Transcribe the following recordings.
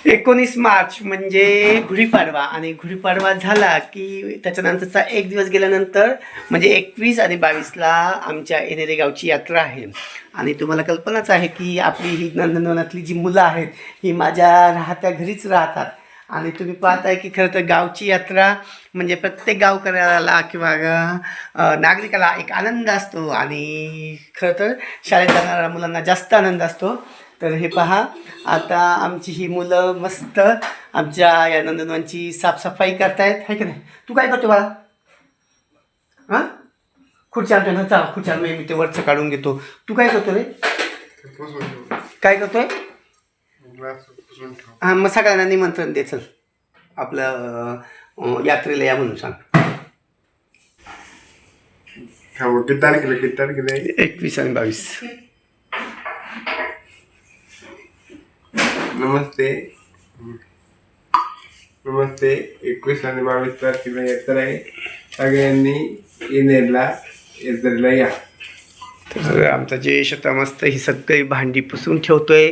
19 मार्च म्हणजे गुढीपाडवा आणि गुढीपाडवा झाला की त्याच्यानंतरचा एक दिवस गेल्यानंतर म्हणजे 21 आणि 22ला आमच्या येणेरे गावची यात्रा आहे. आणि तुम्हाला कल्पनाच आहे की आपली ही नंदनवनातली जी मुलं आहेत ही माझ्या राहत्या घरीच राहतात. आणि तुम्ही पाहताय की खरं तर गावची यात्रा म्हणजे प्रत्येक गावकऱ्याला किंवा नागरिकाला एक आनंद असतो आणि खरं तर शाळेत जाणाऱ्या मुलांना जास्त आनंद असतो. तर हे पहा, आता आमची ही मुलं मस्त आमच्या या नंदनवनची साफसफाई करतायत, आहे की नाही? तू काय करतो बाळा? हां, खुर्च्या आणतो ना, चला खुर्च्या मी ते वरचं काढून घेतो. तू काय करतो रे? काय करतोय? हां, मग सगळ्यांना निमंत्रण दे, चल आपलं यात्रेला या म्हणून सांग. किती तारखेला 21 आणि 22. नमस्ते नमस्ते. 21 आणि 22 तारखेला यात्रा आहे. सगळ्यांनी येणेरला यात्रेला या. तर आमचा जयेश आता मस्त ही सगळी भांडी पुसून ठेवतोय.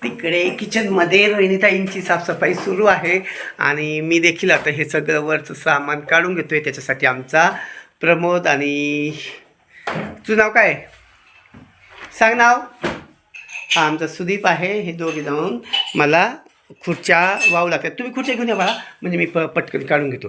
तिकडे किचनमध्ये रोहिणीताईंची साफसफाई सुरू आहे आणि मी देखील आता हे सगळं वरचं सामान काढून घेतोय. त्याच्यासाठी आमचा प्रमोद आणि तुझं नाव काय सांग नाव? हा आमचा सुदीप आहे. हे दोघे जाऊन मला खुर्च्या वाहू लागतात. तुम्ही खुर्च्या घेऊन या बाळा, म्हणजे मी पटकन काढून घेतो.